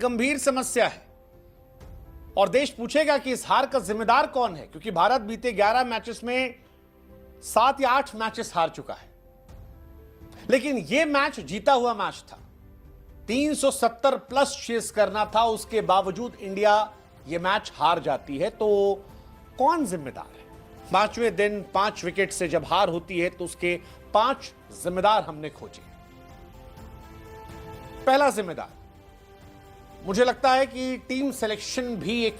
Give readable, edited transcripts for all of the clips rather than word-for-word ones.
गंभीर समस्या है और देश पूछेगा कि इस हार का जिम्मेदार कौन है, क्योंकि भारत बीते 11 मैचेस में 7 या 8 मैचेस हार चुका है। लेकिन यह मैच जीता हुआ मैच था, 370 प्लस चेस करना था, उसके बावजूद इंडिया यह मैच हार जाती है। तो कौन जिम्मेदार है? 5वें दिन 5 विकेट से जब हार होती है तो उसके 5 जिम्मेदार हमने खोजे। पहला जिम्मेदार, मुझे लगता है कि टीम सिलेक्शन भी एक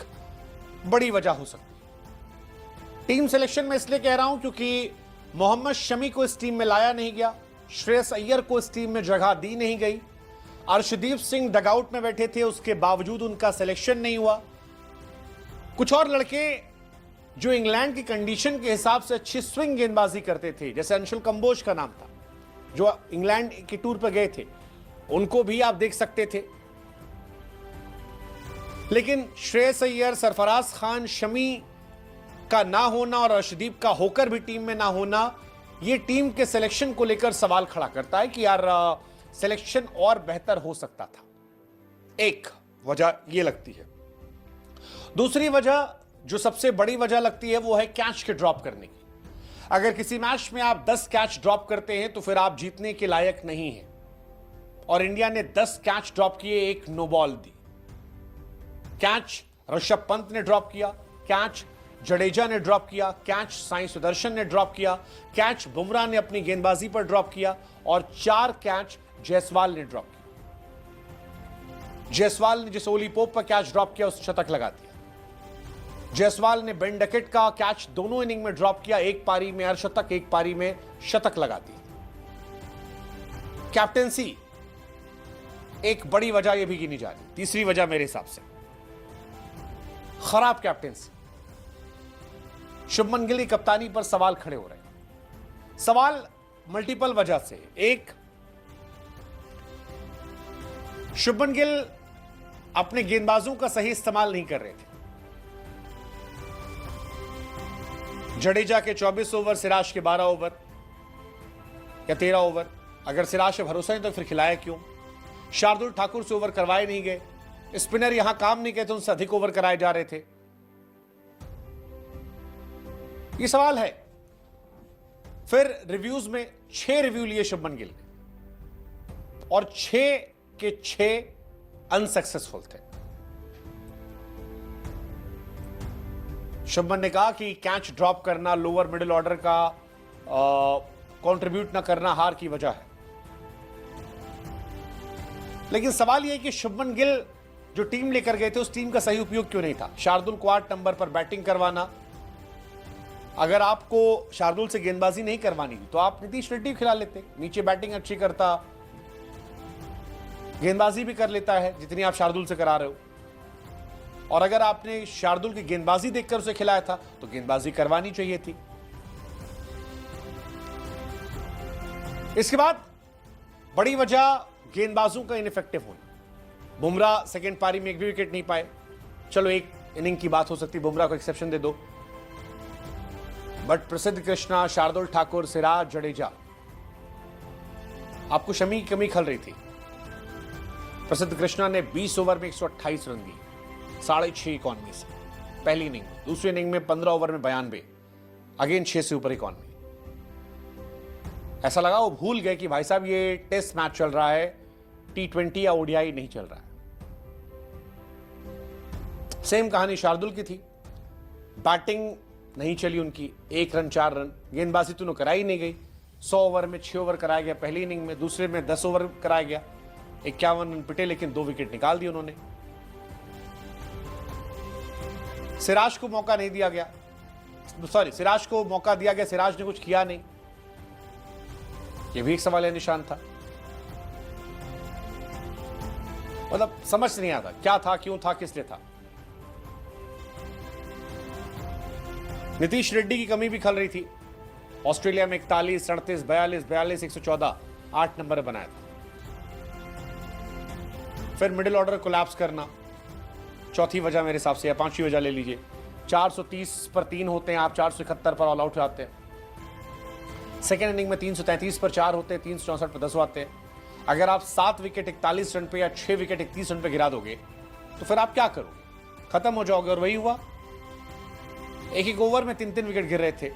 बड़ी वजह हो सकती है। टीम सिलेक्शन में इसलिए कह रहा हूं क्योंकि मोहम्मद शमी को इस टीम में लाया नहीं गया, श्रेयस अय्यर को इस टीम में जगह दी नहीं गई, अर्शदीप सिंह डगआउट में बैठे थे, उसके बावजूद उनका सिलेक्शन नहीं हुआ। कुछ और लड़के जो इंग्लैंड की कंडीशन के हिसाब से अच्छी स्विंग गेंदबाजी करते थे, जैसे अंशुल कंबोज का नाम था, जो इंग्लैंड के टूर पर गए थे, उनको भी आप देख सकते थे। लेकिन श्रेयस अय्यर, सरफराज खान, शमी का ना होना और अर्शदीप का होकर भी टीम में ना होना, यह टीम के सिलेक्शन को लेकर सवाल खड़ा करता है कि यार सिलेक्शन और बेहतर हो सकता था। एक वजह यह लगती है। दूसरी वजह, जो सबसे बड़ी वजह लगती है, वो है कैच के ड्रॉप करने की। अगर किसी मैच में आप 10 कैच ड्रॉप करते हैं तो फिर आप जीतने के लायक नहीं हैं। और इंडिया ने 10 कैच ड्रॉप किए, एक नो बॉल दी। कैच ऋषभ पंत ने ड्रॉप किया, कैच जडेजा ने ड्रॉप किया, कैच साई सुदर्शन ने ड्रॉप किया, कैच बुमराह ने अपनी गेंदबाजी पर ड्रॉप किया और 4 कैच जायसवाल ने ड्रॉप किया। जायसवाल ने जिस ओली पोप पर कैच ड्रॉप किया, उस शतक लगा दिया। जायसवाल ने बेन डकेट का कैच दोनों इनिंग में ड्रॉप किया, एक पारी में अर्धशतक, एक पारी में शतक लगा दी। कैप्टेंसी एक बड़ी वजह यह भी गिनी जा रही। तीसरी वजह मेरे हिसाब से खराब कैप्टेंसी। शुभमन गिल की कप्तानी पर सवाल खड़े हो रहे हैं। सवाल मल्टीपल वजह से। एक, शुभमन गिल अपने गेंदबाजों का सही इस्तेमाल नहीं कर रहे थे। जडेजा के 24 ओवर, सिराज के 12 ओवर या 13 ओवर। अगर सिराज से भरोसा नहीं तो फिर खिलाया क्यों? शार्दुल ठाकुर से ओवर करवाए नहीं गए। स्पिनर यहां काम नहीं कहते, उनसे अधिक ओवर कराए जा रहे थे। यह सवाल है। फिर रिव्यूज में 6 रिव्यू लिए शुभमन गिल ने और 6 के 6 अनसक्सेसफुल थे। शुभमन ने कहा कि कैच ड्रॉप करना, लोअर मिडिल ऑर्डर का कंट्रीब्यूट ना करना हार की वजह है। लेकिन सवाल यह है कि शुभमन गिल जो टीम लेकर गए थे, उस टीम का सही उपयोग क्यों नहीं था? शार्दुल को 8 नंबर पर बैटिंग करवाना। अगर आपको शार्दुल से गेंदबाजी नहीं करवानी थी तो आप नीतीश रेड्डी खिला लेते। नीचे बैटिंग अच्छी करता, गेंदबाजी भी कर लेता है जितनी आप शार्दुल से करा रहे हो। और अगर आपने शार्दुल की गेंदबाजी देखकर उसे खिलाया था तो गेंदबाजी करवानी चाहिए थी। इसके बाद बड़ी वजह गेंदबाजों का इनइफेक्टिव होना। बुमराह सेकंड पारी में एक भी विकेट नहीं पाए। चलो एक इनिंग की बात हो सकती है, बुमराह को एक्सेप्शन दे दो, बट प्रसिद्ध कृष्णा, शार्दुल ठाकुर, सिराज, जडेजा, आपको शमी की कमी खल रही थी। प्रसिद्ध कृष्णा ने 20 ओवर में 128 रन दिए, 6.5 इकॉनमी से पहली इनिंग। दूसरी इनिंग में 15 ओवर में 92, अगेन 6 से ऊपर इकॉनमी। ऐसा लगा वो भूल गए कि भाई साहब ये टेस्ट मैच चल रहा है, T20 या ओडीआई नहीं चल रहा है। सेम कहानी शार्दुल की थी। बैटिंग नहीं चली उनकी, 1 रन 4 रन। गेंदबाजी तो कराई नहीं गई। 100 ओवर में 6 ओवर कराया गया पहली इनिंग में, दूसरे में 10 ओवर कराया गया, 51 रन पिटे, लेकिन 2 विकेट निकाल दिए उन्होंने। सिराज को मौका नहीं दिया गया, सिराज को मौका दिया गया, सिराज ने कुछ किया नहीं। यह भी एक सवाल निशान था। मतलब समझ नहीं आता क्या था, क्यों था, किस लिए था। नीतीश रेड्डी की कमी भी खल रही थी। ऑस्ट्रेलिया में 41, 38, 42, 42, 114, 8 नंबर बनाया था। फिर मिडिल ऑर्डर कोलैप्स करना चौथी वजह मेरे हिसाब से, या 5वीं वजह ले लीजिए। 430 पर 3 होते हैं आप, 471 पर ऑल आउट जाते हैं। सेकेंड इनिंग में 333 पर 4 होते हैं, 364 पर 10 आते हैं। अगर आप 7 विकेट 41 रन पे या 6 विकेट 31 रन पे गिरा दोगे तो फिर आप क्या करोगे? खत्म हो जाओगे। और वही हुआ, एक एक ओवर में 3-3 विकेट गिर रहे थे।